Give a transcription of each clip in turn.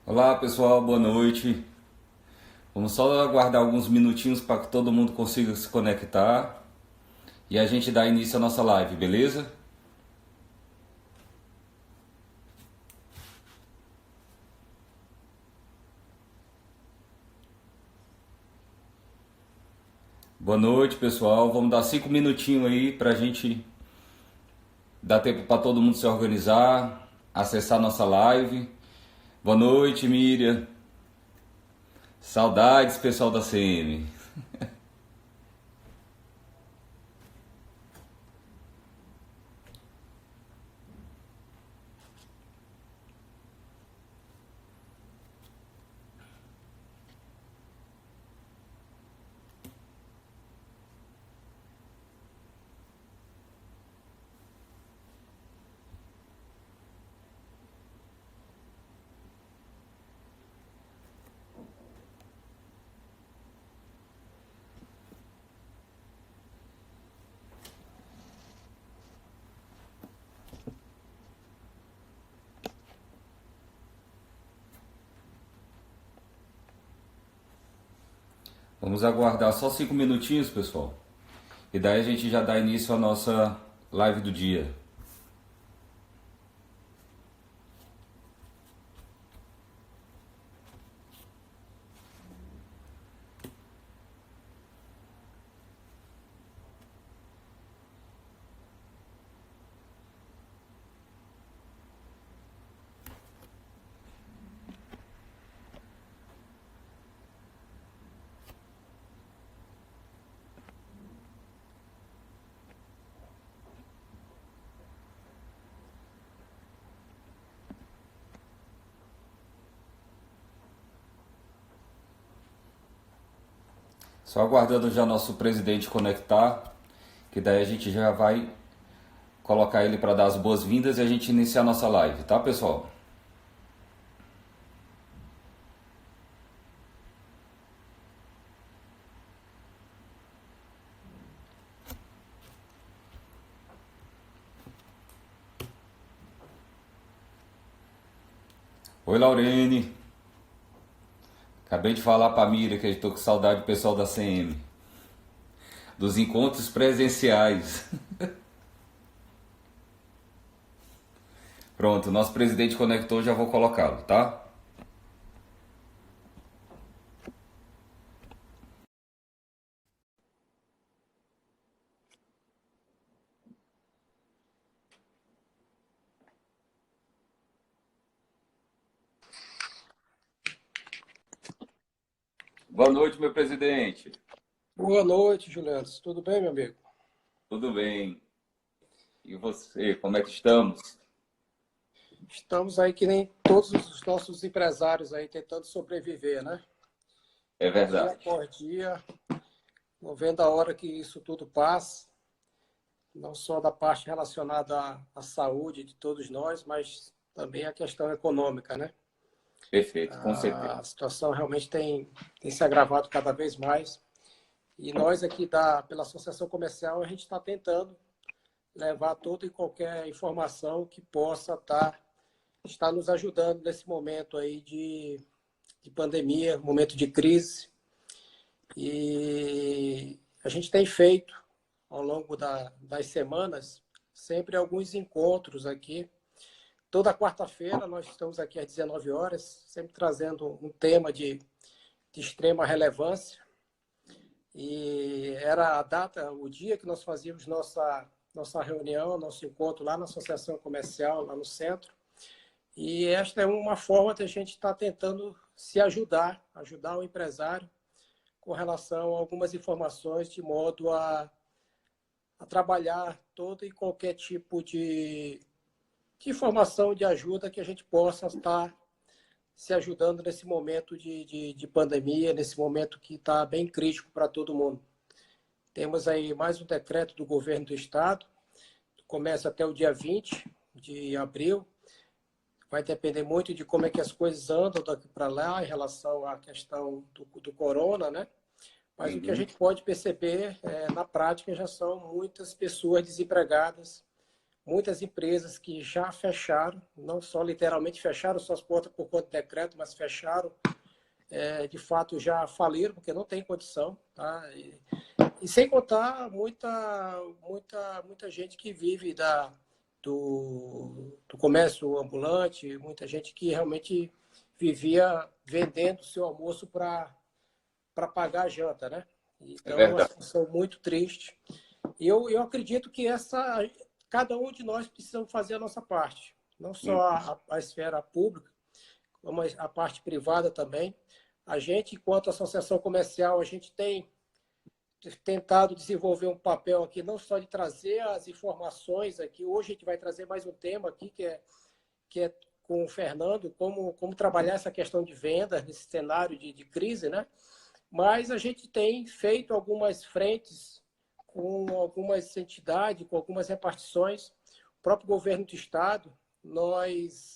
Olá pessoal, boa noite. Vamos só aguardar alguns minutinhos para que todo mundo consiga se conectar e a gente dá início à nossa live, beleza? Boa noite pessoal, vamos dar 5 minutinhos aí para a gente dar tempo para todo mundo se organizar, acessar nossa live. Boa noite, Miriam. Saudades pessoal da CM. Vamos aguardar só 5 minutinhos, pessoal. E daí a gente já dá início à nossa live do dia. Só aguardando já nosso presidente conectar, que daí a gente já vai colocar ele para dar as boas-vindas e a gente iniciar a nossa live, tá, pessoal? Oi, Laurene. Acabei de falar pra Mira que eu tô com saudade do pessoal da CM, dos encontros presenciais. Pronto, nosso presidente conectou, já vou colocá-lo, tá? Boa noite, meu presidente. Boa noite, Juliano. Tudo bem, meu amigo? Tudo bem? E você, como é que estamos? Estamos aí que nem todos os nossos empresários aí tentando sobreviver, né? É Dia verdade. após dia, não vendo a hora que isso tudo passa, não só da parte relacionada à saúde de todos nós, mas também a questão econômica, né? Perfeito, com certeza. A situação realmente tem se agravado cada vez mais. E nós aqui pela Associação Comercial, a gente está tentando levar toda e qualquer informação que possa estar nos ajudando nesse momento aí de pandemia, momento de crise. E a gente tem feito, ao longo das semanas, sempre alguns encontros aqui. Toda quarta-feira nós estamos aqui às 19 horas, sempre trazendo um tema de extrema relevância. E era a data, o dia que nós fazíamos nossa reunião, nosso encontro lá na Associação Comercial, lá no centro. E esta é uma forma de a gente estar tentando se ajudar o empresário com relação a algumas informações, de modo a trabalhar todo e qualquer tipo de informação, de ajuda que a gente possa estar se ajudando nesse momento de pandemia, nesse momento que está bem crítico para todo mundo. Temos aí mais um decreto do governo do estado, que começa até o dia 20 de abril. Vai depender muito de como é que as coisas andam daqui para lá em relação à questão do corona, né? Mas o que a Uhum. gente pode perceber na prática já são muitas pessoas desempregadas muitas empresas que já fecharam, não só literalmente fecharam suas portas por conta de decreto, mas fecharam, de fato já faliram, porque não tem condição. Tá? E sem contar muita gente que vive do comércio ambulante, muita gente que realmente vivia vendendo seu almoço para pagar a janta, né? É Então, é uma verdade. situação muito triste. E eu acredito que cada um de nós precisamos fazer a nossa parte. Não só a esfera pública, como a parte privada também. A gente, enquanto associação comercial, a gente tem tentado desenvolver um papel aqui, não só de trazer as informações aqui. Hoje a gente vai trazer mais um tema aqui, que é com o Fernando, como trabalhar essa questão de vendas nesse cenário de crise, né? Mas a gente tem feito algumas frentes com algumas entidades, com algumas repartições. O próprio governo do estado,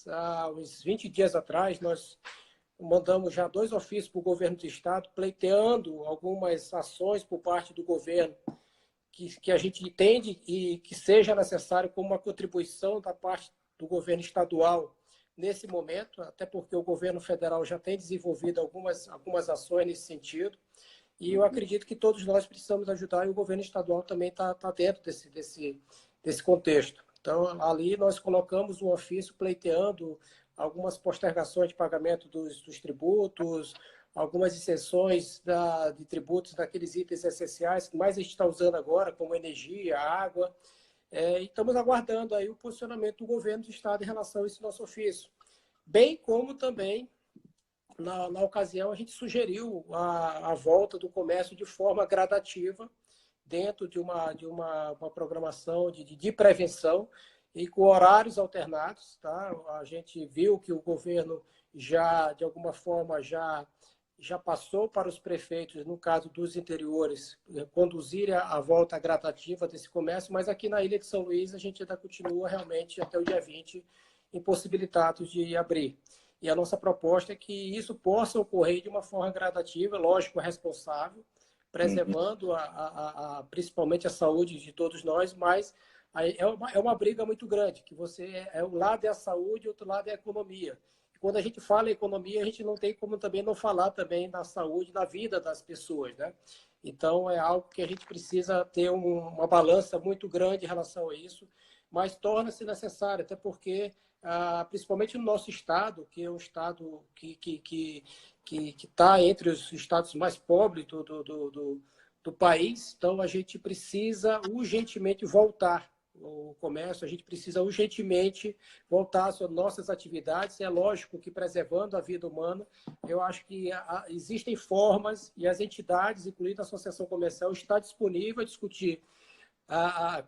há uns 20 dias atrás, nós mandamos já 2 ofícios para o governo do estado, pleiteando algumas ações por parte do governo que a gente entende e que seja necessário como uma contribuição da parte do governo estadual nesse momento, até porque o governo federal já tem desenvolvido algumas ações nesse sentido. E eu acredito que todos nós precisamos ajudar e o governo estadual também está dentro desse contexto. Então, ali nós colocamos um ofício pleiteando algumas postergações de pagamento dos tributos, algumas isenções de tributos daqueles itens essenciais que mais a gente está usando agora, como energia, água. E estamos aguardando aí o posicionamento do governo do estado em relação a esse nosso ofício. Bem como também, na ocasião, a gente sugeriu a volta do comércio de forma gradativa, dentro de uma programação de prevenção e com horários alternados. Tá? A gente viu que o governo já, de alguma forma, já passou para os prefeitos, no caso dos interiores, conduzir a volta gradativa desse comércio, mas aqui na Ilha de São Luís a gente ainda continua realmente até o dia 20 impossibilitados de abrir. E a nossa proposta é que isso possa ocorrer de uma forma gradativa, lógico, responsável, preservando principalmente a saúde de todos nós, mas é uma briga muito grande, que um lado é a saúde, outro lado é a economia. E quando a gente fala em economia, a gente não tem como também não falar também da saúde, da vida das pessoas, né? Então, é algo que a gente precisa ter uma balança muito grande em relação a isso, mas torna-se necessário, até porque, principalmente no nosso estado, que é um estado que está entre os estados mais pobres do país, então a gente precisa urgentemente voltar o comércio, a gente precisa urgentemente voltar às nossas atividades. É lógico que preservando a vida humana, eu acho que existem formas e as entidades, incluindo a Associação Comercial, está disponível a discutir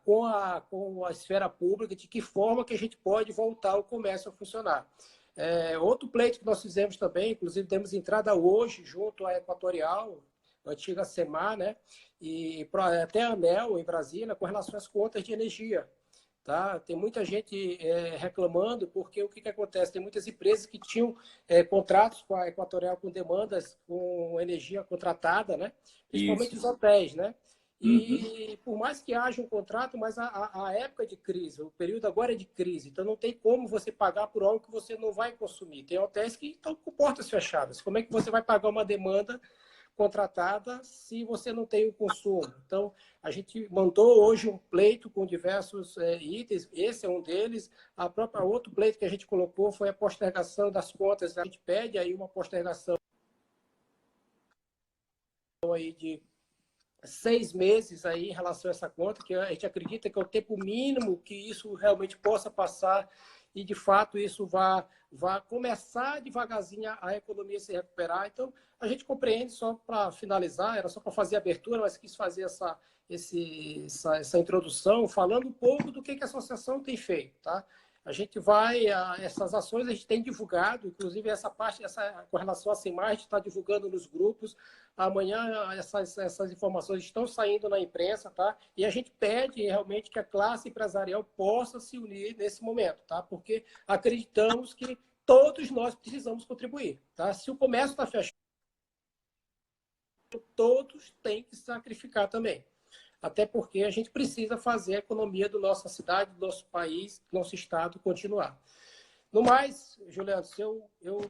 com a esfera pública de que forma que a gente pode voltar o comércio a funcionar. Outro pleito que nós fizemos também, inclusive temos entrada hoje junto à Equatorial, a antiga SEMAR, né? E até a ANEEL, em Brasília, com relação às contas de energia. Tá? Tem muita gente reclamando, porque o que acontece? Tem muitas empresas que tinham contratos com a Equatorial com demandas com energia contratada, né? Principalmente Isso. os hotéis, né? Uhum. E por mais que haja um contrato, mas a época de crise, o período agora é de crise, então não tem como você pagar por algo que você não vai consumir. Tem hotéis que estão com portas fechadas. Como é que você vai pagar uma demanda contratada se você não tem o consumo? Então, a gente mandou hoje um pleito com diversos itens, esse é um deles. A própria outro pleito que a gente colocou foi a postergação das contas. A gente pede aí uma postergação aí de 6 meses aí em relação a essa conta, que a gente acredita que é o tempo mínimo que isso realmente possa passar e, de fato, isso vai começar devagarzinho a economia se recuperar. Então, a gente compreende, só para finalizar, era só para fazer a abertura, mas quis fazer essa introdução, falando um pouco do que a associação tem feito. Tá? A gente essas ações a gente tem divulgado, inclusive essa parte, com relação à SEMAR, a gente está divulgando nos grupos. Amanhã essas informações estão saindo na imprensa, tá? E a gente pede realmente que a classe empresarial possa se unir nesse momento, tá? Porque acreditamos que todos nós precisamos contribuir, tá? Se o comércio está fechado, todos têm que sacrificar também. até porque a gente precisa fazer a economia da nossa cidade, do nosso país, do nosso estado continuar. No mais, Juliano, eu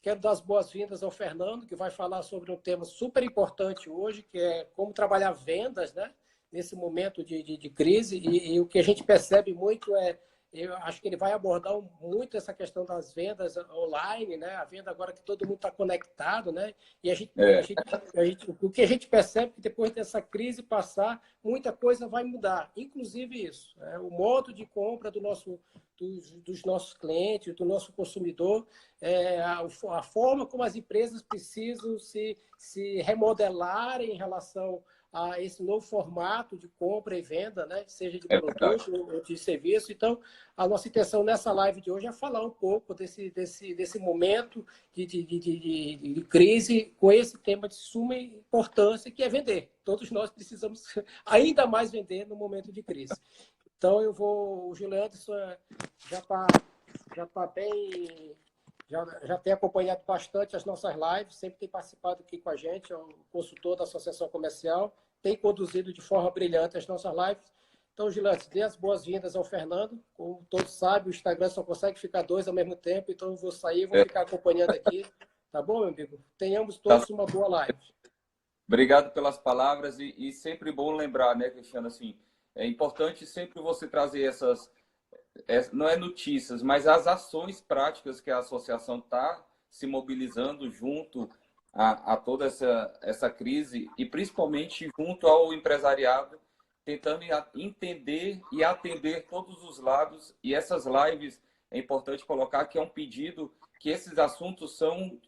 quero dar as boas-vindas ao Fernando, que vai falar sobre um tema super importante hoje, que é como trabalhar vendas, né? Nesse momento de crise. E o que a gente percebe muito eu acho que ele vai abordar muito essa questão das vendas online, né? A venda agora que todo mundo está conectado, né? E o que a gente percebe é que depois dessa crise passar, muita coisa vai mudar, inclusive isso, né? O modo de compra dos nossos clientes, do nosso consumidor, a forma como as empresas precisam se remodelar em relação a esse novo formato de compra e venda, né? Seja de produto ou de serviço. Então, a nossa intenção nessa live de hoje é falar um pouco desse momento de crise com esse tema de suma importância, que é vender. Todos nós precisamos ainda mais vender no momento de crise. Então, o Juliano já bem... Já tem acompanhado bastante as nossas lives, sempre tem participado aqui com a gente, é um consultor da Associação Comercial, tem conduzido de forma brilhante as nossas lives. Então, Gilante, dê as boas-vindas ao Fernando. Como todos sabem, o Instagram só consegue ficar 2 ao mesmo tempo, então eu vou sair e vou ficar acompanhando aqui. Tá bom, meu amigo? Tenhamos todos uma boa live. Obrigado pelas palavras e sempre bom lembrar, né, Cristiano, assim, é importante sempre você trazer não é notícias, mas as ações práticas que a associação está se mobilizando junto a toda essa crise e principalmente junto ao empresariado, tentando entender e atender todos os lados. E essas lives, é importante colocar que é um pedido que esses assuntos são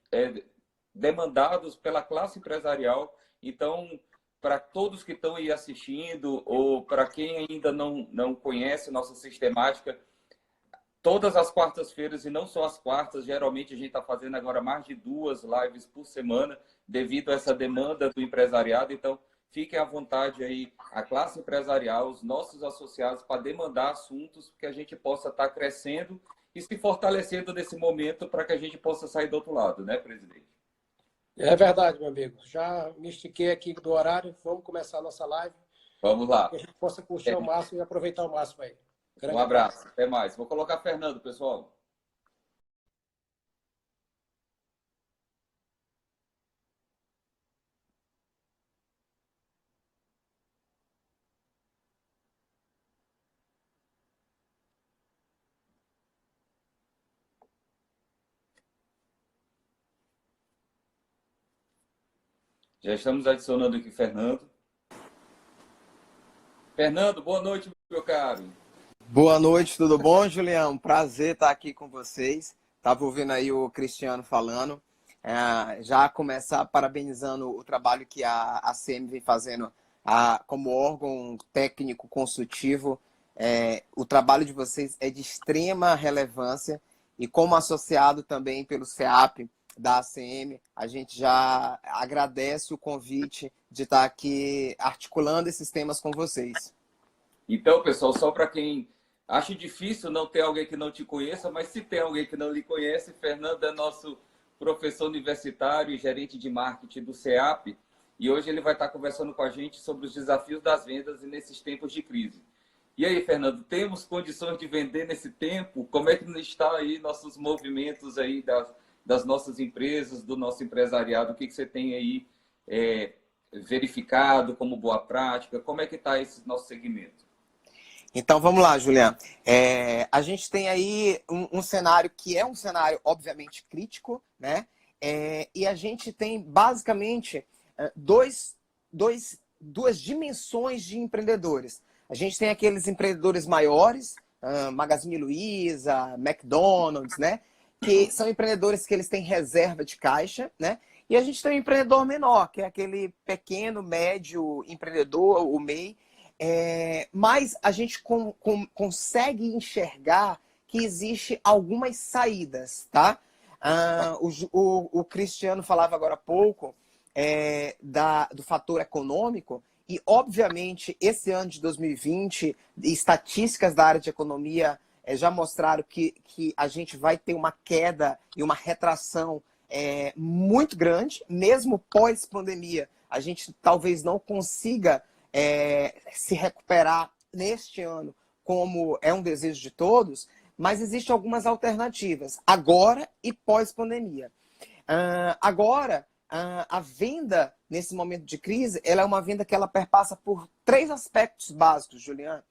demandados pela classe empresarial. Então, para todos que estão aí assistindo ou para quem ainda não conhece nossa sistemática, todas as quartas-feiras, e não só as quartas, geralmente a gente está fazendo agora mais de 2 lives por semana, devido a essa demanda do empresariado. Então, fiquem à vontade aí, a classe empresarial, os nossos associados, para demandar assuntos que a gente possa estar crescendo e se fortalecendo nesse momento para que a gente possa sair do outro lado, né, presidente? É verdade, meu amigo. Já me estiquei aqui do horário. Vamos começar a nossa live. Vamos lá. Para que a gente possa curtir ao máximo e aproveitar ao máximo aí. Um abraço. Até mais. Vou colocar Fernando, pessoal. Já estamos adicionando aqui Fernando. Fernando, boa noite, meu caro. Boa noite, tudo bom, Julião? Prazer estar aqui com vocês. Estava ouvindo aí o Cristiano falando. Já começar parabenizando o trabalho que a ACM vem fazendo como órgão técnico consultivo. O trabalho de vocês é de extrema relevância e como associado também pelos FEAP da ACM, a gente já agradece o convite de estar aqui articulando esses temas com vocês. Então, pessoal, só para quem acha difícil não ter alguém que não te conheça, mas se tem alguém que não lhe conhece, Fernando é nosso professor universitário e gerente de marketing do CEAP, e hoje ele vai estar conversando com a gente sobre os desafios das vendas nesses tempos de crise. E aí, Fernando, temos condições de vender nesse tempo? Como é que está aí nossos movimentos aí das nossas empresas, do nosso empresariado? O que você tem aí verificado como boa prática? Como é que está esse nosso segmento? Então, vamos lá, Juliano. A gente tem aí um cenário que é um cenário, obviamente, crítico, né? E a gente tem, basicamente, duas dimensões de empreendedores. A gente tem aqueles empreendedores maiores, Magazine Luiza, McDonald's, né? Que são empreendedores que eles têm reserva de caixa, né? E a gente tem um empreendedor menor, que é aquele pequeno, médio empreendedor, o MEI. Mas a gente consegue enxergar que existe algumas saídas, tá? O Cristiano falava agora há pouco do fator econômico e, obviamente, esse ano de 2020, estatísticas da área de economia já mostraram que a gente vai ter uma queda e uma retração muito grande, mesmo pós-pandemia. A gente talvez não consiga se recuperar neste ano, como é um desejo de todos, mas existem algumas alternativas, agora e pós-pandemia. Agora, a venda, nesse momento de crise, ela é uma venda que ela perpassa por 3 aspectos básicos, Juliana.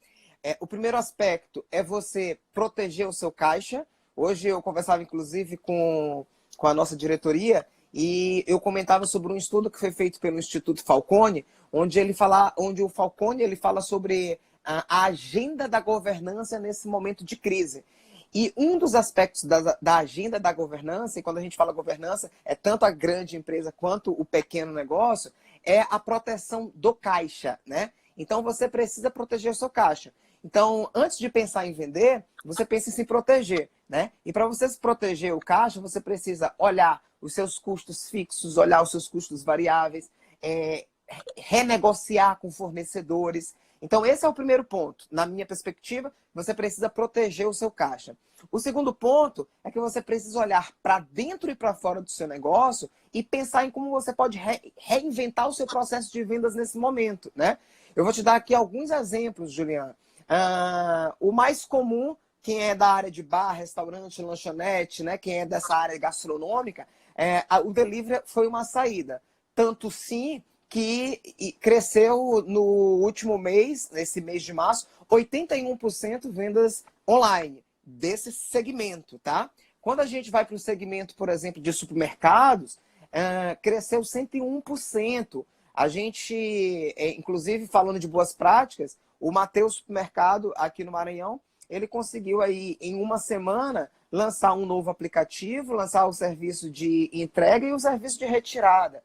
O primeiro aspecto é você proteger o seu caixa. Hoje eu conversava, inclusive, com a nossa diretoria e eu comentava sobre um estudo que foi feito pelo Instituto Falcone, onde o Falcone ele fala sobre a agenda da governança nesse momento de crise. E um dos aspectos da agenda da governança, e quando a gente fala governança, é tanto a grande empresa quanto o pequeno negócio, é a proteção do caixa, né? Então, você precisa proteger o seu caixa. Então, antes de pensar em vender, você pensa em se proteger, né? E para você se proteger o caixa, você precisa olhar os seus custos fixos, olhar os seus custos variáveis, renegociar com fornecedores. Então, esse é o primeiro ponto. Na minha perspectiva, você precisa proteger o seu caixa. O segundo ponto é que você precisa olhar para dentro e para fora do seu negócio e pensar em como você pode reinventar o seu processo de vendas nesse momento, né? Eu vou te dar aqui alguns exemplos, Juliana. O mais comum, quem é da área de bar, restaurante, lanchonete, né? Quem é dessa área gastronômica, o delivery foi uma saída. Tanto sim que cresceu no último mês, nesse mês de março, 81% vendas online desse segmento, tá? Quando a gente vai para o segmento, por exemplo, de supermercados, cresceu 101%. A gente, inclusive, falando de boas práticas, o Mateus Supermercado, aqui no Maranhão, ele conseguiu aí, em uma semana, lançar um novo aplicativo, lançar o serviço de entrega e o serviço de retirada.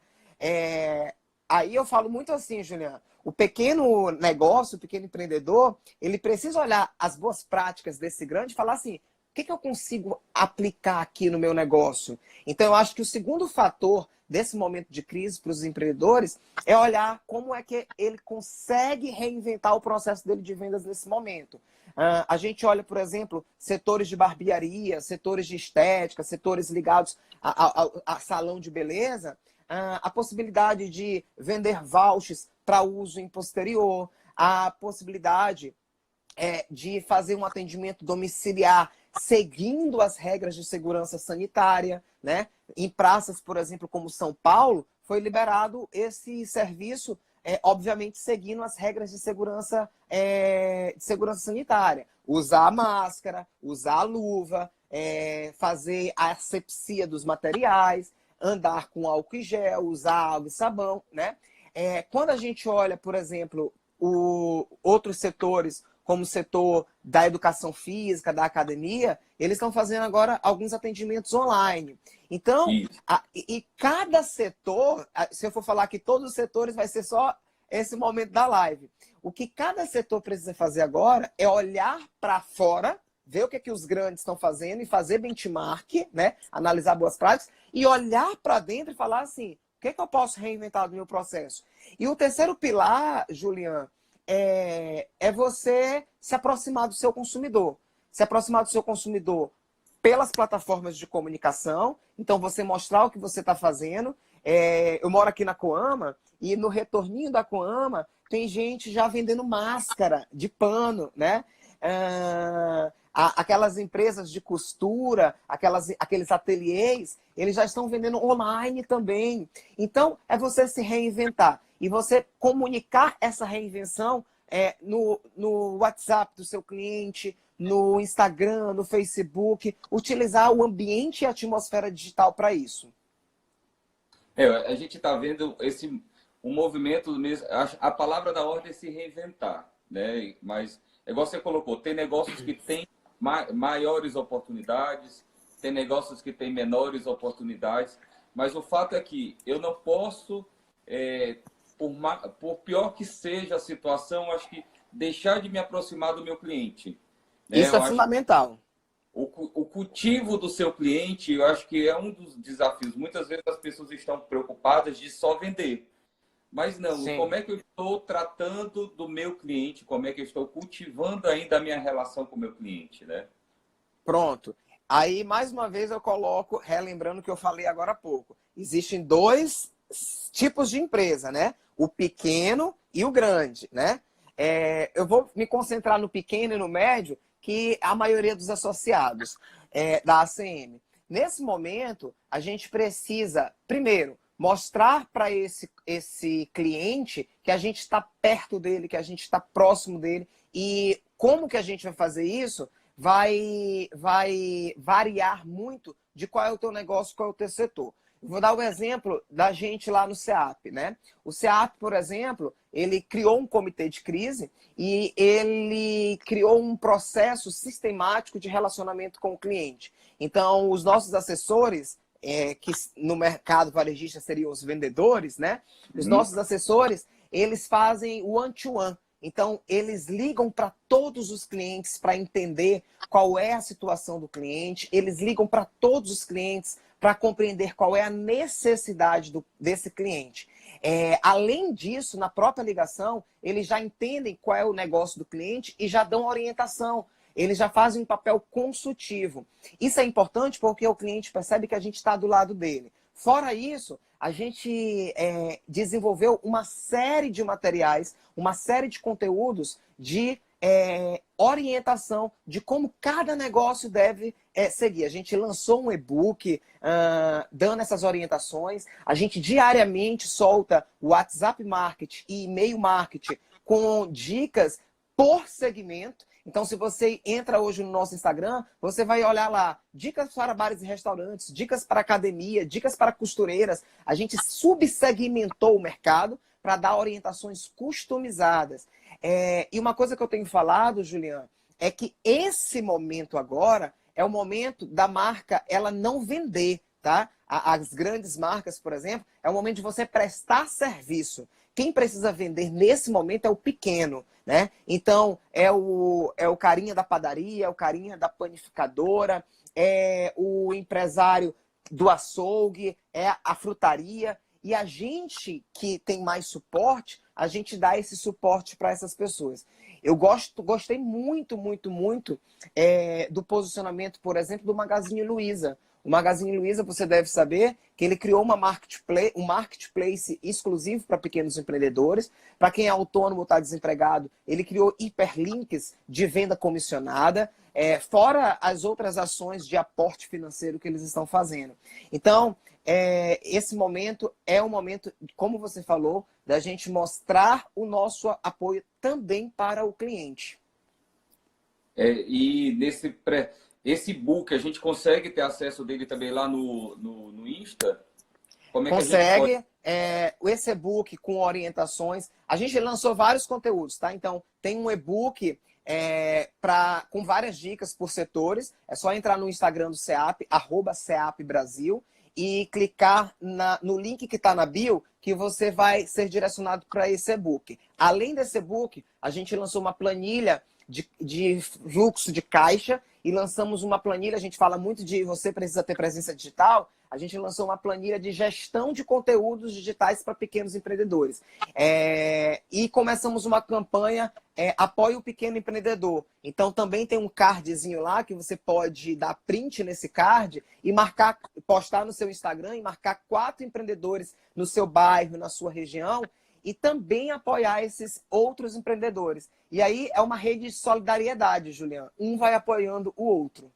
Aí eu falo muito assim, Juliana, o pequeno negócio, o pequeno empreendedor, ele precisa olhar as boas práticas desse grande e falar assim, o que eu consigo aplicar aqui no meu negócio? Então, eu acho que o segundo fator desse momento de crise para os empreendedores é olhar como é que ele consegue reinventar o processo dele de vendas nesse momento. A gente olha, por exemplo, setores de barbearia, setores de estética, setores ligados a salão de beleza, a possibilidade de vender vouchers para uso em posterior, a possibilidade de fazer um atendimento domiciliar seguindo as regras de segurança sanitária, né? Em praças, por exemplo, como São Paulo, foi liberado esse serviço, obviamente seguindo as regras de segurança sanitária. Usar a máscara, usar a luva, fazer a asepsia dos materiais, andar com álcool e gel, usar água e sabão, né? Quando a gente olha, por exemplo, outros setores, como o setor da educação física, da academia, eles estão fazendo agora alguns atendimentos online. Então, e cada setor, se eu for falar que todos os setores, vai ser só esse momento da live. O que cada setor precisa fazer agora é olhar para fora, ver o que os grandes estão fazendo e fazer benchmark, né? Analisar boas práticas e olhar para dentro e falar assim, o que eu posso reinventar do meu processo? E o terceiro pilar, Juliana, é você se aproximar do seu consumidor. Se aproximar do seu consumidor pelas plataformas de comunicação. Então, você mostrar o que você está fazendo. Eu moro aqui na Coama e no retorninho da Coama tem gente já vendendo máscara de pano, né? Aquelas empresas de costura, aqueles ateliês, eles já estão vendendo online também. Então, é você se reinventar. E você comunicar essa reinvenção no WhatsApp do seu cliente, no Instagram, no Facebook, utilizar o ambiente e a atmosfera digital para isso. A gente está vendo um movimento mesmo. A palavra da ordem é se reinventar, né? Mas, igual você colocou, tem negócios que têm maiores oportunidades, tem negócios que têm menores oportunidades, mas o fato é que eu não posso, por pior que seja a situação, acho que deixar de me aproximar do meu cliente. Né? Isso é fundamental. O cultivo do seu cliente, eu acho que é um dos desafios. Muitas vezes as pessoas estão preocupadas de só vender. Mas não, Sim. Como é que eu estou tratando do meu cliente? Como é que eu estou cultivando ainda a minha relação com o meu cliente, né? Pronto. Aí, mais uma vez, eu coloco, relembrando o que eu falei agora há pouco. Existem dois tipos de empresa, né? O pequeno e o grande, né? Eu vou me concentrar no pequeno e no médio, que é a maioria dos associados da ACM. Nesse momento, a gente precisa, primeiro, mostrar para esse cliente que a gente está perto dele, que a gente está próximo dele. E como que a gente vai fazer isso vai variar muito de qual é o teu negócio, qual é o teu setor. Vou dar o exemplo da gente lá no SEAP, né? O SEAP, por exemplo, ele criou um comitê de crise e ele criou um processo sistemático de relacionamento com o cliente. Então, os nossos assessores, que no mercado varejista seriam os vendedores, né? Os nossos assessores, eles fazem o one-to-one. Então, eles ligam para todos os clientes para entender qual é a situação do cliente, eles ligam para todos os clientes para compreender qual é a necessidade desse cliente. Além disso, na própria ligação, eles já entendem qual é o negócio do cliente e já dão orientação. Eles já fazem um papel consultivo. Isso é importante porque o cliente percebe que a gente está do lado dele. Fora isso, a gente desenvolveu uma série de materiais, uma série de conteúdos de orientação de como cada negócio deve seguir. A gente lançou um e-book dando essas orientações. A gente diariamente solta o WhatsApp Marketing e e-mail Marketing com dicas por segmento. Então, se você entra hoje no nosso Instagram, você vai olhar lá, dicas para bares e restaurantes, dicas para academia, dicas para costureiras. A gente subsegmentou o mercado para dar orientações customizadas. E uma coisa que eu tenho falado, Juliana, é que esse momento agora é o momento da marca ela não vender, tá? As grandes marcas, por exemplo, é o momento de você prestar serviço. Quem precisa vender nesse momento é o pequeno, né? Então, é o carinha da padaria, é o carinha da panificadora, é o empresário do açougue, é a frutaria. E a gente que tem mais suporte, a gente dá esse suporte para essas pessoas. Eu gostei muito, muito, muito do posicionamento, por exemplo, do Magazine Luiza. O Magazine Luiza, você deve saber que ele criou um marketplace exclusivo para pequenos empreendedores. Para quem é autônomo ou está desempregado, ele criou hiperlinks de venda comissionada, fora as outras ações de aporte financeiro que eles estão fazendo. Então, esse momento é um momento, como você falou, da gente mostrar o nosso apoio também para o cliente. E esse book, a gente consegue ter acesso dele também lá no Insta? Como é consegue. Que a gente pode... Esse e-book com orientações. A gente lançou vários conteúdos, tá? Então, tem um e-book com várias dicas por setores. É só entrar no Instagram do SEAP, @SEAPBrasil, e clicar no link que está na bio, que você vai ser direcionado para esse e-book. Além desse e-book, a gente lançou uma planilha de fluxo de caixa e lançamos uma planilha, a gente fala muito de você precisa ter presença digital, a gente lançou uma planilha de gestão de conteúdos digitais para pequenos empreendedores. E começamos uma campanha Apoie o Pequeno Empreendedor. Então também tem um cardzinho lá que você pode dar print nesse card e postar no seu Instagram e marcar 4 empreendedores no seu bairro, na sua região, e também apoiar esses outros empreendedores. E aí é uma rede de solidariedade, Juliano. Um vai apoiando o outro.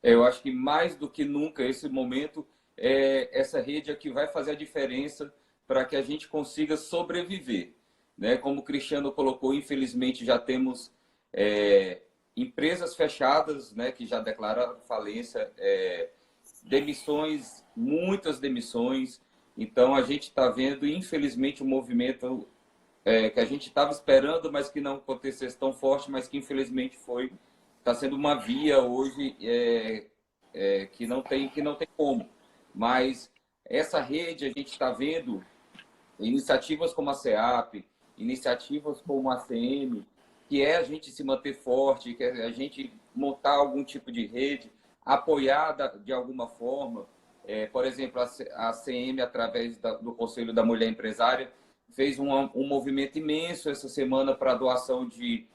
Eu acho que mais do que nunca esse momento essa rede é que vai fazer a diferença para que a gente consiga sobreviver, né? Como o Cristiano colocou, infelizmente já temos empresas fechadas, né, que já declararam falência, demissões, muitas demissões. Então, a gente está vendo, infelizmente, um movimento que a gente estava esperando, mas que não acontecesse tão forte, mas que, infelizmente, está sendo uma via hoje que não tem como. Mas essa rede, a gente está vendo iniciativas como a SEAP, iniciativas como a ACM, que é a gente se manter forte, que é a gente montar algum tipo de rede, apoiada de alguma forma. Por exemplo, a ACM, através do Conselho da Mulher Empresária, fez um movimento imenso essa semana para doação de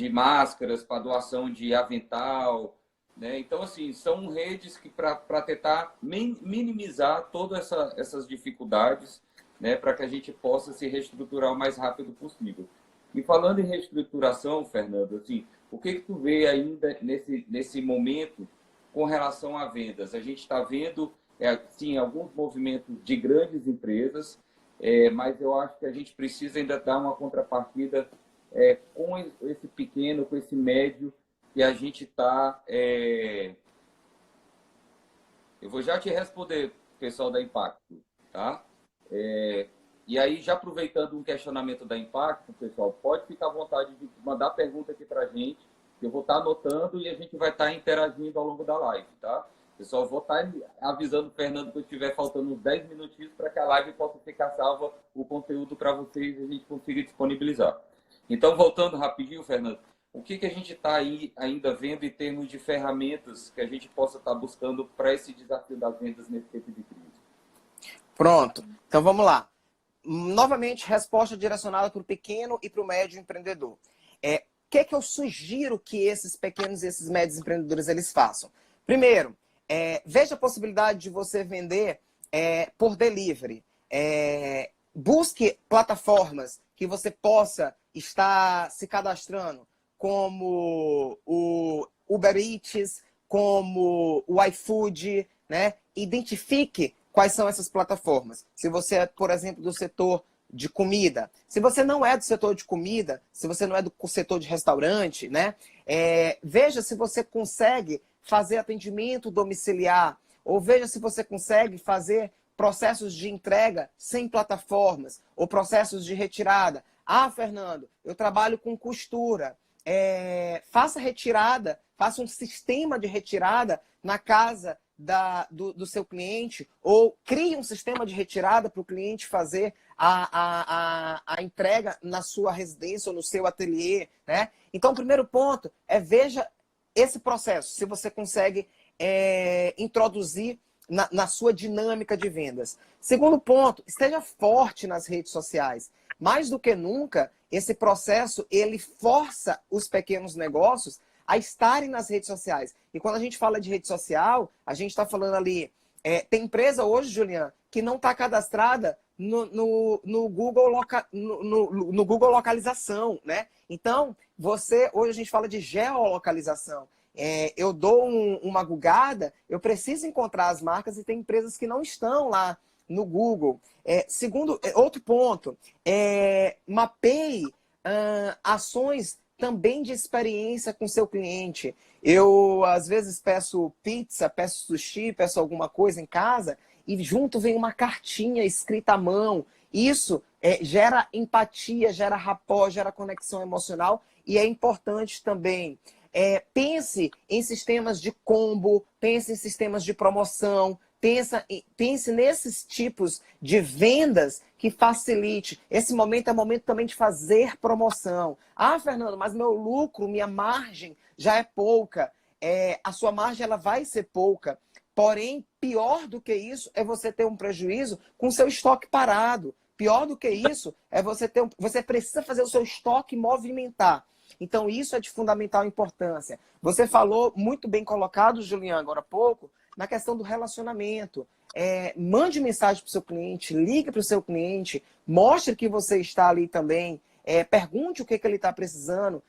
máscaras, para doação de avental, né? Então, assim, são redes que para tentar minimizar todas essas dificuldades, né, para que a gente possa se reestruturar o mais rápido possível. E falando em reestruturação, Fernando, assim, o que tu vê ainda nesse momento com relação a vendas? A gente está vendo, sim, alguns movimentos de grandes empresas, mas eu acho que a gente precisa ainda dar uma contrapartida com esse pequeno, com esse médio, e a gente está... Eu vou já te responder, pessoal da Impacto, tá? E aí, já aproveitando um questionamento da Impacto, pessoal, pode ficar à vontade de mandar pergunta aqui para a gente, que eu vou estar anotando e a gente vai estar interagindo ao longo da live, tá? Pessoal, vou estar avisando o Fernando que eu estiver faltando uns 10 minutinhos para que a live possa ficar salva o conteúdo para vocês e a gente consiga disponibilizar. Então, voltando rapidinho, Fernando, o que a gente está aí ainda vendo em termos de ferramentas que a gente possa estar buscando para esse desafio das vendas nesse tempo de crise? Pronto. Então, vamos lá. Novamente, resposta direcionada para o pequeno e para o médio empreendedor. O que eu sugiro que esses pequenos e esses médios empreendedores eles façam? Primeiro, veja a possibilidade de você vender por delivery. Busque plataformas que você possa estar se cadastrando, como o Uber Eats, como o iFood, né? Identifique quais são essas plataformas. Se você é, por exemplo, do setor de comida. Se você não é do setor de comida, se você não é do setor de restaurante, né? Veja se você consegue fazer atendimento domiciliar, ou veja se você consegue fazer processos de entrega sem plataformas, ou processos de retirada. Ah, Fernando, eu trabalho com costura. Faça retirada, faça um sistema de retirada na casa do seu cliente, ou crie um sistema de retirada para o cliente fazer a entrega na sua residência ou no seu ateliê, né? Então, o primeiro ponto veja esse processo, se você consegue introduzir na sua dinâmica de vendas. Segundo ponto, esteja forte nas redes sociais. Mais do que nunca, esse processo, ele força os pequenos negócios a estarem nas redes sociais. E quando a gente fala de rede social, a gente está falando ali... tem empresa hoje, Julian, que não está cadastrada no Google Localização, né? Então, hoje a gente fala de geolocalização. Eu dou uma gugada, eu preciso encontrar as marcas e tem empresas que não estão lá no Google. Outro ponto, mapeie ações também de experiência com seu cliente. Eu, às vezes, peço pizza, peço sushi, peço alguma coisa em casa e junto vem uma cartinha escrita à mão. Isso gera empatia, gera rapport, gera conexão emocional e é importante também. Pense em sistemas de combo, pense em sistemas de promoção, pense nesses tipos de vendas que facilite. Esse momento é momento também de fazer promoção. Ah, Fernando, mas meu lucro, minha margem já é pouca. A sua margem ela vai ser pouca. Porém, pior do que isso é você ter um prejuízo com seu estoque parado. Pior do que isso é você precisa fazer o seu estoque movimentar. Então, isso é de fundamental importância. Você falou muito bem colocado, Julian, agora há pouco, na questão do relacionamento. Mande mensagem para o seu cliente, ligue para o seu cliente, mostre que você está ali também, pergunte o que ele está precisando,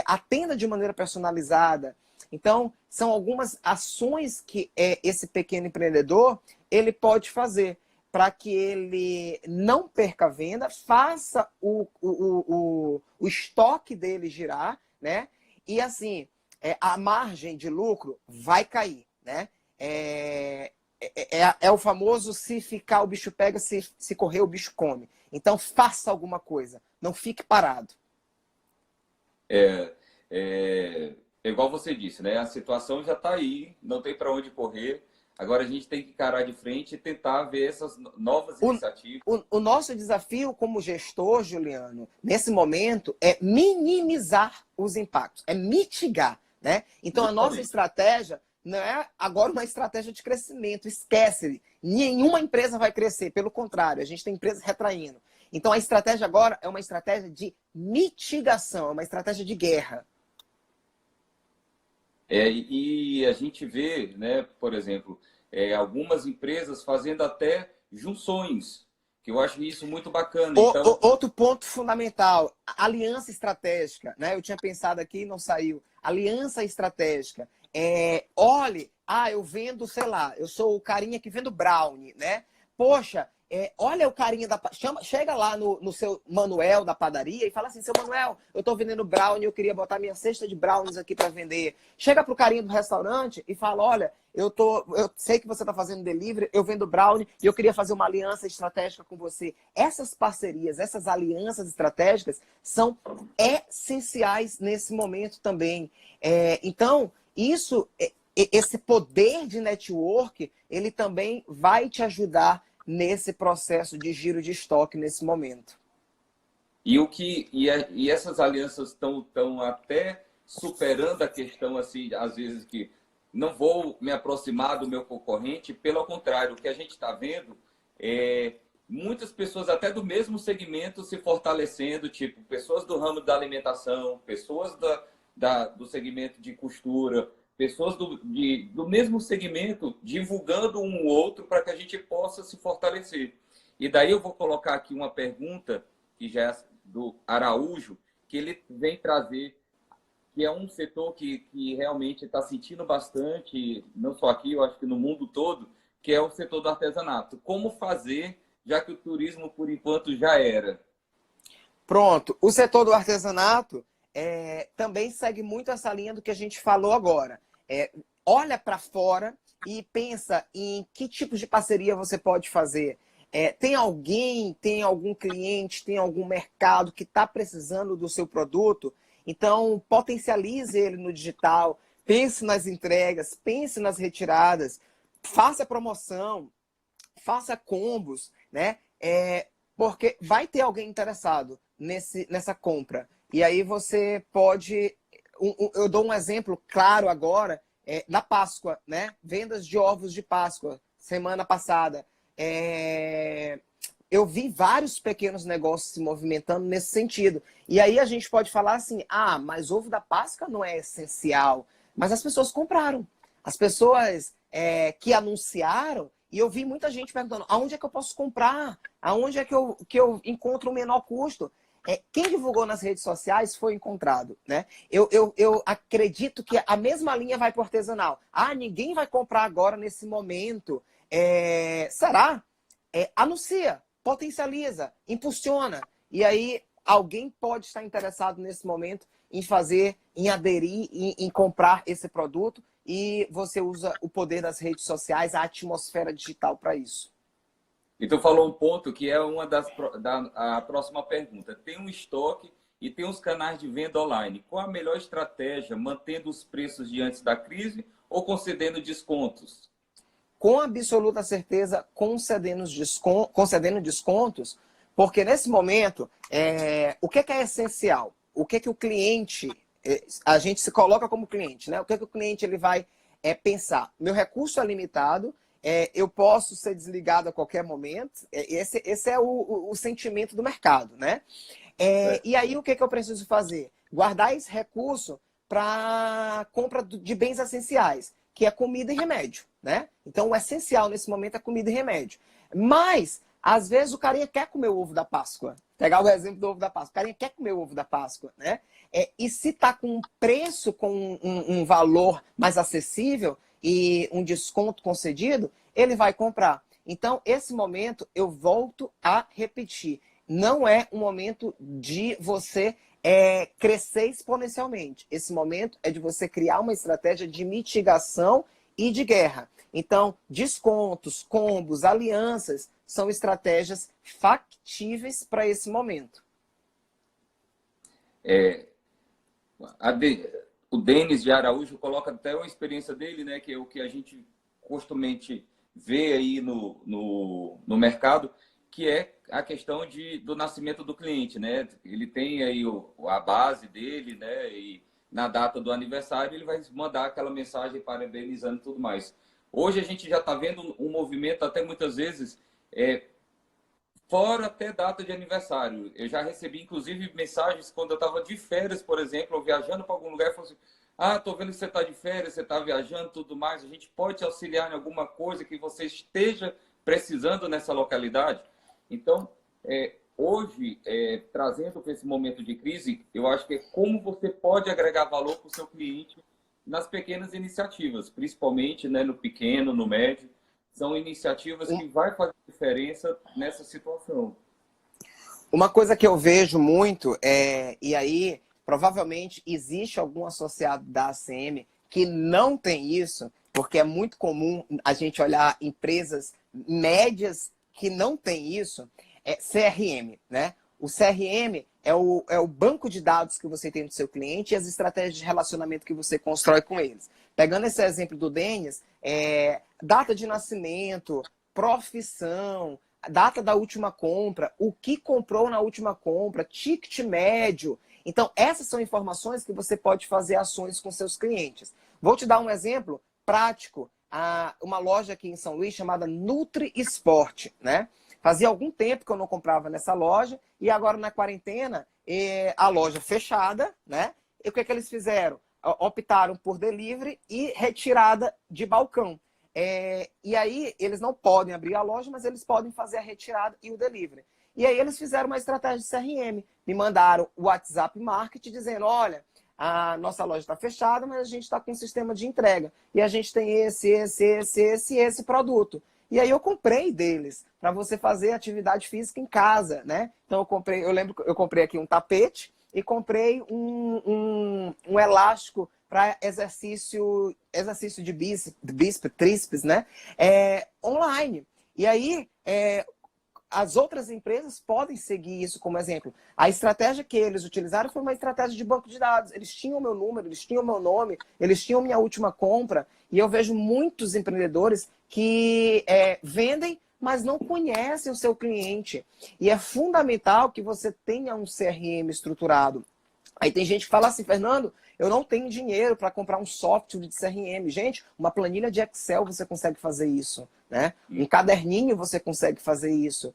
atenda de maneira personalizada. Então, são algumas ações que esse pequeno empreendedor ele pode fazer para que ele não perca a venda, faça o estoque dele girar, né? E assim, a margem de lucro vai cair, né? É o famoso se ficar o bicho pega, se correr o bicho come. Então faça alguma coisa, não fique parado. Igual você disse, né? A situação já está aí, não tem para onde correr. Agora a gente tem que encarar de frente e tentar ver essas novas iniciativas. O nosso desafio como gestor, Juliano, nesse momento, é minimizar os impactos, é mitigar, né? Então a nossa estratégia não é agora uma estratégia de crescimento, esquece, nenhuma empresa vai crescer, pelo contrário, a gente tem empresas retraindo. Então a estratégia agora é uma estratégia de mitigação, é uma estratégia de guerra. E a gente vê, né, por exemplo, algumas empresas fazendo até junções, que eu acho isso muito bacana. Então, Outro ponto fundamental, aliança estratégica, né? Eu tinha pensado aqui e não saiu. Aliança estratégica. Olhe, eu vendo, sei lá, eu sou o carinha que vendo brownie, né? Poxa, olha o carinha chega lá no seu Manuel da padaria e fala assim, seu Manuel, eu tô vendendo brownie, eu queria botar minha cesta de brownies aqui para vender. Chega pro carinha do restaurante e fala, olha, eu sei que você tá fazendo delivery, eu vendo brownie e eu queria fazer uma aliança estratégica com você. Essas parcerias, essas alianças estratégicas são essenciais nesse momento também. Então, esse poder de network, ele também vai te ajudar nesse processo de giro de estoque nesse momento. E essas alianças estão até superando a questão, assim, às vezes, que não vou me aproximar do meu concorrente, pelo contrário, o que a gente está vendo é muitas pessoas até do mesmo segmento se fortalecendo, tipo, pessoas do ramo da alimentação, pessoas do segmento de costura, pessoas do mesmo segmento divulgando um ou outro para que a gente possa se fortalecer. E daí eu vou colocar aqui uma pergunta, que já é do Araújo, que ele vem trazer, que é um setor que realmente está sentindo bastante, não só aqui, eu acho que no mundo todo, que é o setor do artesanato. Como fazer, já que o turismo, por enquanto, já era? Pronto. O setor do artesanato também segue muito essa linha do que a gente falou agora. Olha para fora e pensa em que tipo de parceria você pode fazer. Tem algum cliente, tem algum mercado que está precisando do seu produto? Então, potencialize ele no digital, pense nas entregas, pense nas retiradas, faça promoção, faça combos, né? Porque vai ter alguém interessado nessa compra. E aí você pode... Eu dou um exemplo claro agora, na Páscoa, né? Vendas de ovos de Páscoa, semana passada. Eu vi vários pequenos negócios se movimentando nesse sentido. E aí a gente pode falar assim, mas ovo da Páscoa não é essencial. Mas as pessoas compraram. As pessoas que anunciaram, e eu vi muita gente perguntando, aonde é que eu posso comprar? Aonde é que eu encontro o menor custo? Quem divulgou nas redes sociais foi encontrado, né? Eu acredito que a mesma linha vai para o artesanal. Ninguém vai comprar agora nesse momento. Será? Anuncia, potencializa, impulsiona. E aí alguém pode estar interessado nesse momento em aderir, em comprar esse produto, e você usa o poder das redes sociais, a atmosfera digital para isso. E tu falou um ponto que é a próxima pergunta. Tem um estoque e tem os canais de venda online. Qual a melhor estratégia? Mantendo os preços de antes da crise ou concedendo descontos? Com absoluta certeza, concedendo descontos, porque nesse momento, o que é essencial? O que o cliente, a gente se coloca como cliente, né? O que o cliente ele vai pensar? Meu recurso é limitado, eu posso ser desligado a qualquer momento, esse é o sentimento do mercado, né? E aí o que eu preciso fazer? Guardar esse recurso para compra de bens essenciais, que é comida e remédio, né? Então, o essencial nesse momento é comida e remédio. Mas, às vezes, o carinha quer comer o ovo da Páscoa. Pegar o exemplo do ovo da Páscoa. O carinha quer comer o ovo da Páscoa, né? E se está com um preço, com um valor mais acessível e um desconto concedido, ele vai comprar. Então, esse momento, eu volto a repetir. Não é um momento de você crescer exponencialmente. Esse momento é de você criar uma estratégia de mitigação e de guerra. Então, descontos, combos, alianças são estratégias factíveis para esse momento. O Denis de Araújo coloca até uma experiência dele, né, que é o que a gente costumemente vê aí no mercado, que é a questão do nascimento do cliente, né? Ele tem aí a base dele, né? E na data do aniversário ele vai mandar aquela mensagem parabenizando e tudo mais. Hoje a gente já está vendo um movimento até muitas vezes fora até data de aniversário. Eu já recebi, inclusive, mensagens quando eu estava de férias, por exemplo, ou viajando para algum lugar, e falei assim, Ah, tô vendo que você está de férias, você está viajando, tudo mais. A gente pode te auxiliar em alguma coisa que você esteja precisando nessa localidade? Então, hoje, trazendo para esse momento de crise, eu acho que é como você pode agregar valor para o seu cliente nas pequenas iniciativas, principalmente, né, no pequeno, no médio. São iniciativas que vai fazer diferença nessa situação. Uma coisa que eu vejo muito e aí provavelmente existe algum associado da ACM que não tem isso, porque é muito comum a gente olhar empresas médias que não tem isso, é CRM, né? O CRM é o banco de dados que você tem do seu cliente e as estratégias de relacionamento que você constrói com eles. Pegando esse exemplo do Denis, data de nascimento, profissão, data da última compra, o que comprou na última compra, ticket médio. Então, essas são informações que você pode fazer ações com seus clientes. Vou te dar um exemplo prático. Uma loja aqui em São Luís chamada Nutri Sport, né? Fazia algum tempo que eu não comprava nessa loja e agora na quarentena a loja fechada, né? E o que eles fizeram? Optaram por delivery e retirada de balcão. E aí eles não podem abrir a loja, mas eles podem fazer a retirada e o delivery. E aí eles fizeram uma estratégia de CRM. Me mandaram o WhatsApp Marketing dizendo, olha, a nossa loja está fechada, mas a gente está com um sistema de entrega. E a gente tem esse produto. E aí eu comprei deles para você fazer atividade física em casa, né? Então eu lembro que eu comprei aqui um tapete e comprei um elástico para exercício de bíceps, tríceps, né? Online. E aí as outras empresas podem seguir isso como exemplo. A estratégia que eles utilizaram foi uma estratégia de banco de dados. Eles tinham o meu número, eles tinham o meu nome, eles tinham minha última compra. E eu vejo muitos empreendedores que vendem, mas não conhecem o seu cliente. E é fundamental que você tenha um CRM estruturado. Aí tem gente que fala assim, Fernando, eu não tenho dinheiro para comprar um software de CRM. Gente, uma planilha de Excel você consegue fazer isso, né? Um caderninho você consegue fazer isso.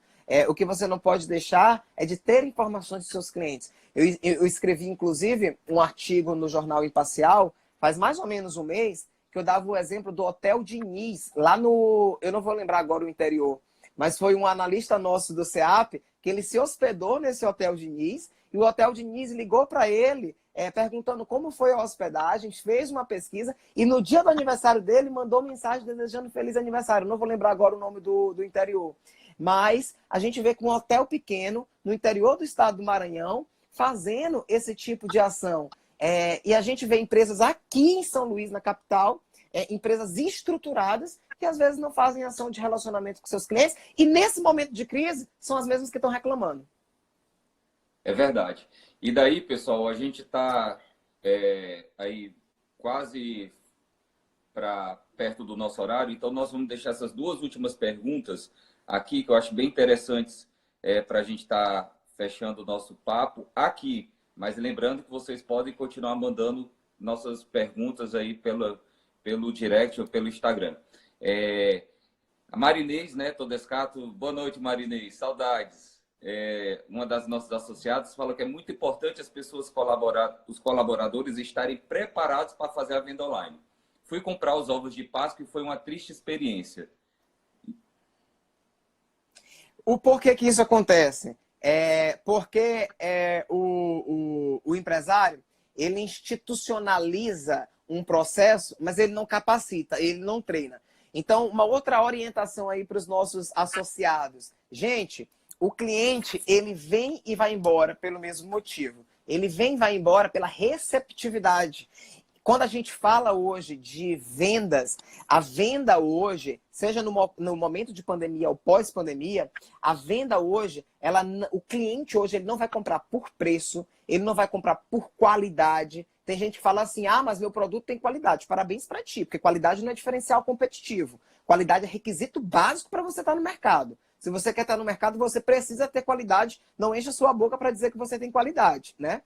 O que você não pode deixar é de ter informações dos seus clientes. Eu escrevi, inclusive, um artigo no Jornal Imparcial, faz mais ou menos um mês, que eu dava o exemplo do Hotel Diniz, lá no... Eu não vou lembrar agora o interior, mas foi um analista nosso do CEAP, que ele se hospedou nesse Hotel Diniz, e o Hotel Diniz ligou para ele, perguntando como foi a hospedagem, fez uma pesquisa, e no dia do aniversário dele, mandou mensagem desejando feliz aniversário. Não vou lembrar agora o nome do interior. Mas a gente vê com um hotel pequeno, no interior do estado do Maranhão, fazendo esse tipo de ação. E a gente vê empresas aqui em São Luís, na capital, empresas estruturadas, que às vezes não fazem ação de relacionamento com seus clientes, e nesse momento de crise, são as mesmas que estão reclamando. É verdade. E daí, pessoal, a gente está aí quase para perto do nosso horário, então nós vamos deixar essas duas últimas perguntas aqui, que eu acho bem interessantes para a gente estar fechando o nosso papo aqui. Mas lembrando que vocês podem continuar mandando nossas perguntas aí pelo direct ou pelo Instagram. A Marinês, né, Todescato, boa noite, Marinês, saudades. Uma das nossas associadas fala que é muito importante as pessoas os colaboradores estarem preparados para fazer a venda online. Fui comprar os ovos de Páscoa e foi uma triste experiência. O porquê que isso acontece? Porque o empresário, ele institucionaliza um processo, mas ele não capacita, ele não treina. Então, uma outra orientação aí para os nossos associados. Gente, o cliente, ele vem e vai embora pelo mesmo motivo. Ele vem e vai embora pela receptividade. Quando a gente fala hoje de vendas, a venda hoje, seja no momento de pandemia ou pós-pandemia, a venda hoje, o cliente hoje ele não vai comprar por preço, ele não vai comprar por qualidade. Tem gente que fala assim, mas meu produto tem qualidade. Parabéns para ti, porque qualidade não é diferencial competitivo. Qualidade é requisito básico para você estar no mercado. Se você quer estar no mercado, você precisa ter qualidade. Não encha a sua boca para dizer que você tem qualidade, né?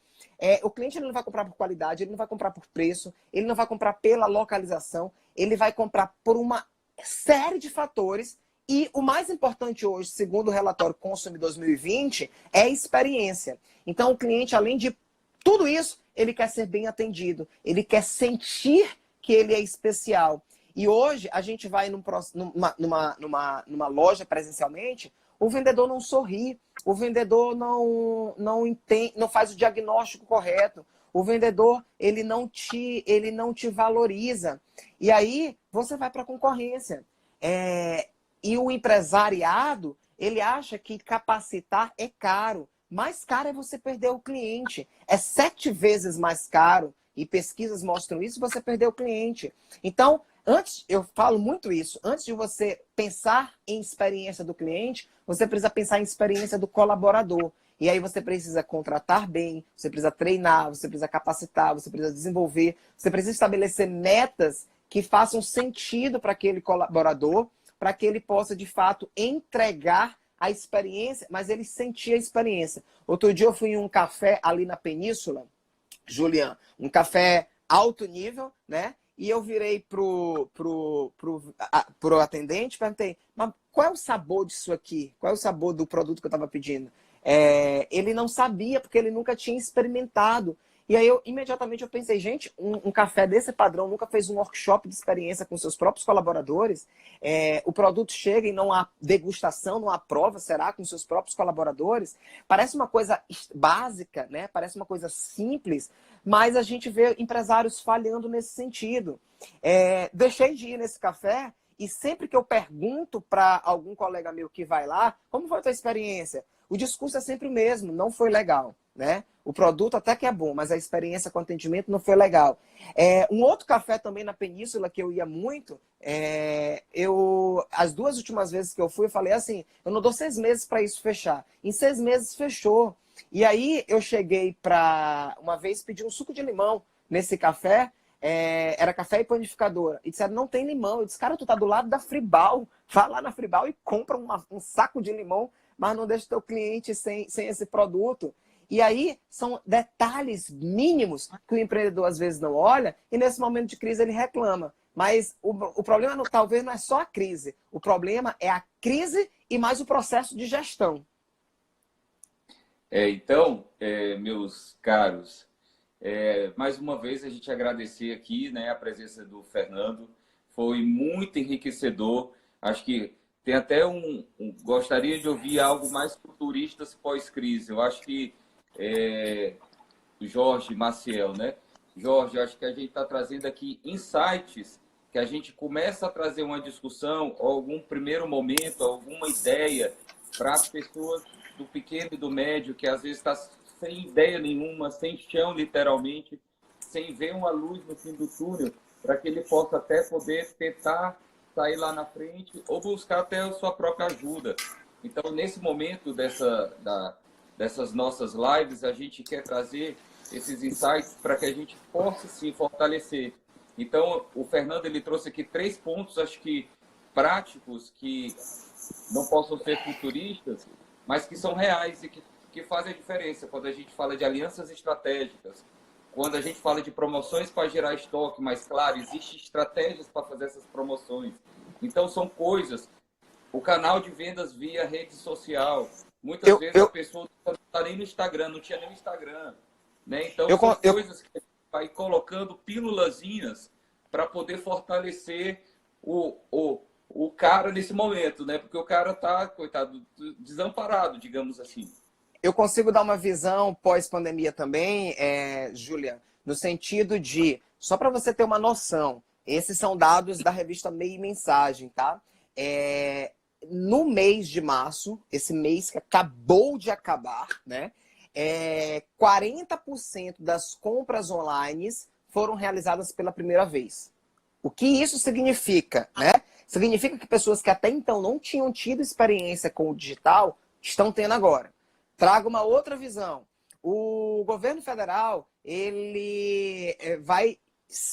O cliente ele não vai comprar por qualidade, ele não vai comprar por preço, ele não vai comprar pela localização, ele vai comprar por uma série de fatores. E o mais importante hoje, segundo o relatório Consume 2020, é a experiência. Então, o cliente, além de tudo isso, ele quer ser bem atendido, ele quer sentir que ele é especial. E hoje, a gente vai numa loja presencialmente, o vendedor não sorri, o vendedor não entende, não faz o diagnóstico correto, o vendedor ele não te valoriza. E aí, você vai para a concorrência. E o empresariado, ele acha que capacitar é caro. Mais caro é você perder o cliente. É 7 vezes mais caro, e pesquisas mostram isso, você perder o cliente. Então, eu falo muito isso, antes de você pensar em experiência do cliente, você precisa pensar em experiência do colaborador. E aí você precisa contratar bem, você precisa treinar, você precisa capacitar, você precisa desenvolver, você precisa estabelecer metas que façam sentido para aquele colaborador, para que ele possa, de fato, entregar a experiência, mas ele sentir a experiência. Outro dia eu fui em um café ali na Península, Julian, um café alto nível, né? E eu virei pro atendente e perguntei, mas qual é o sabor disso aqui? Qual é o sabor do produto que eu estava pedindo? Ele não sabia, porque ele nunca tinha experimentado. E aí, imediatamente eu pensei, gente, um café desse padrão nunca fez um workshop de experiência com seus próprios colaboradores. O produto chega e não há degustação, não há prova, será, com seus próprios colaboradores. Parece uma coisa básica, né? Parece uma coisa simples, mas a gente vê empresários falhando nesse sentido. Deixei de ir nesse café e sempre que eu pergunto para algum colega meu que vai lá, como foi a tua experiência? O discurso é sempre o mesmo, não foi legal, né? O produto até que é bom, mas a experiência com atendimento não foi legal. Um outro café também na Península que eu ia muito, as 2 últimas vezes que eu fui, eu falei assim, eu não dou 6 meses para isso fechar. Em 6 meses fechou. E aí eu cheguei para, uma vez, pedir um suco de limão nesse café, era café e panificadora. E disseram, não tem limão. Eu disse, cara, tu tá do lado da Fribal. Vai lá na Fribal e compra um saco de limão, mas não deixa o teu cliente sem esse produto. E aí são detalhes mínimos que o empreendedor às vezes não olha e nesse momento de crise ele reclama. Mas o problema talvez não é só a crise. O problema é a crise e mais o processo de gestão. Então, meus caros, mais uma vez a gente agradecer aqui, né, a presença do Fernando. Foi muito enriquecedor. Acho que tem até gostaria de ouvir algo mais futuristas pós-crise. Eu acho que Jorge Maciel, né? Jorge, acho que a gente está trazendo aqui insights que a gente começa a trazer uma discussão, algum primeiro momento, alguma ideia para as pessoas do pequeno e do médio, que às vezes está sem ideia nenhuma, sem chão, literalmente, sem ver uma luz no fim do túnel, para que ele possa até poder tentar sair lá na frente ou buscar até a sua própria ajuda. Então, nesse momento dessas nossas lives, a gente quer trazer esses insights para que a gente possa se fortalecer. Então, o Fernando ele trouxe aqui 3 pontos, acho que práticos, que não possam ser futuristas, mas que são reais e que fazem a diferença quando a gente fala de alianças estratégicas, quando a gente fala de promoções para gerar estoque, mas claro, existem estratégias para fazer essas promoções. Então, são coisas. O canal de vendas via rede social. Muitas vezes a pessoa não está nem no Instagram, não tinha nem no Instagram. Né? Então, são coisas que a gente vai colocando pílulazinhas para poder fortalecer o cara nesse momento, né? Porque o cara está, coitado, desamparado, digamos assim. Eu consigo dar uma visão pós-pandemia também, Júlia, no sentido de, só para você ter uma noção, esses são dados da revista Meio Mensagem, tá? No mês de março, esse mês que acabou de acabar, né? 40% das compras online foram realizadas pela primeira vez. O que isso significa, né? Significa que pessoas que até então não tinham tido experiência com o digital estão tendo agora. Trago uma outra visão. O governo federal, ele vai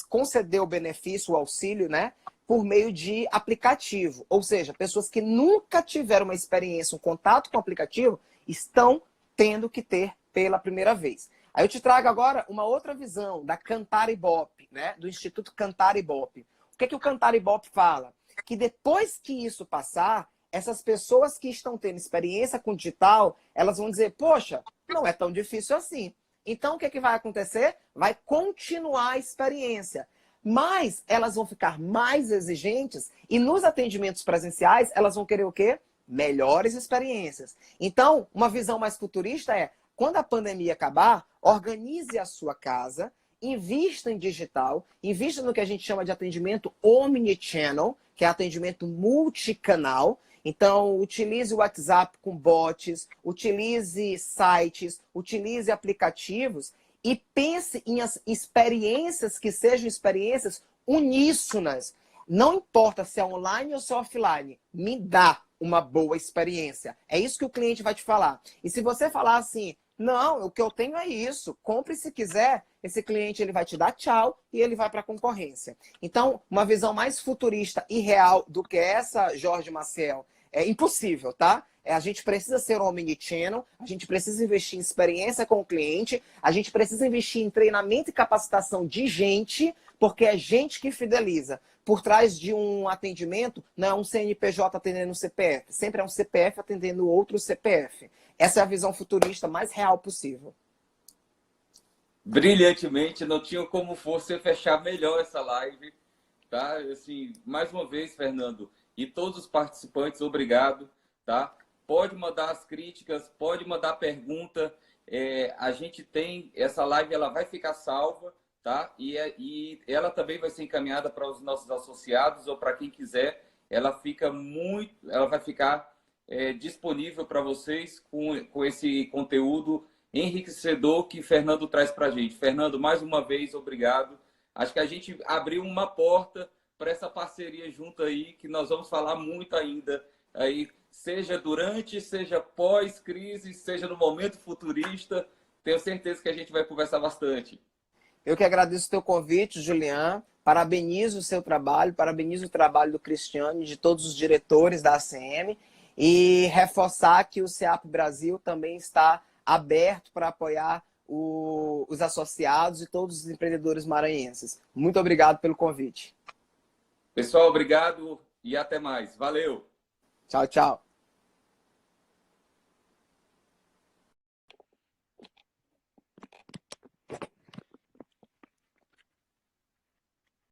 conceder o benefício, o auxílio, né? Por meio de aplicativo. Ou seja, pessoas que nunca tiveram uma experiência, um contato com o aplicativo, estão tendo que ter pela primeira vez. Aí eu te trago agora uma outra visão da Cantar Ibope, né? Do Instituto Cantar Ibope. O que o Cantar Ibope fala? Que depois que isso passar, essas pessoas que estão tendo experiência com digital, elas vão dizer, poxa, não é tão difícil assim. Então, o que vai acontecer? Vai continuar a experiência. Mas elas vão ficar mais exigentes e nos atendimentos presenciais, elas vão querer o quê? Melhores experiências. Então, uma visão mais futurista é, quando a pandemia acabar, organize a sua casa, invista em digital, invista no que a gente chama de atendimento omnichannel, que é atendimento multicanal. Então, utilize o WhatsApp com bots, utilize sites, utilize aplicativos e pense em experiências que sejam experiências uníssonas. Não importa se é online ou se é offline, me dá uma boa experiência. É isso que o cliente vai te falar. E se você falar assim, não, o que eu tenho é isso, compre se quiser, esse cliente ele vai te dar tchau e ele vai para a concorrência. Então, uma visão mais futurista e real do que essa, Jorge Maciel, é impossível, tá? A gente precisa ser um omnichannel, a gente precisa investir em experiência com o cliente, a gente precisa investir em treinamento e capacitação de gente, porque é gente que fideliza. Por trás de um atendimento, não é um CNPJ atendendo um CPF, sempre é um CPF atendendo outro CPF. Essa é a visão futurista mais real possível. Brilhantemente, não tinha como você fechar melhor essa live, tá? Assim, mais uma vez, Fernando, e todos os participantes, obrigado, tá? Pode mandar as críticas, pode mandar pergunta. A gente tem essa live, ela vai ficar salva, tá? E ela também vai ser encaminhada para os nossos associados ou para quem quiser. Ela vai ficar disponível para vocês com esse conteúdo enriquecedor que Fernando traz para a gente. Fernando, mais uma vez, obrigado. Acho que a gente abriu uma porta para essa parceria junto aí, que nós vamos falar muito ainda aí, seja durante, seja pós-crise, seja no momento futurista. Tenho certeza que a gente vai conversar bastante. Eu que agradeço o teu convite, Julian. Parabenizo o seu trabalho, parabenizo o trabalho do Cristiano e de todos os diretores da ACM. E reforçar que o CEAP Brasil também está aberto para apoiar os associados e todos os empreendedores maranhenses. Muito obrigado pelo convite. Pessoal, obrigado e até mais. Valeu! Tchau, tchau.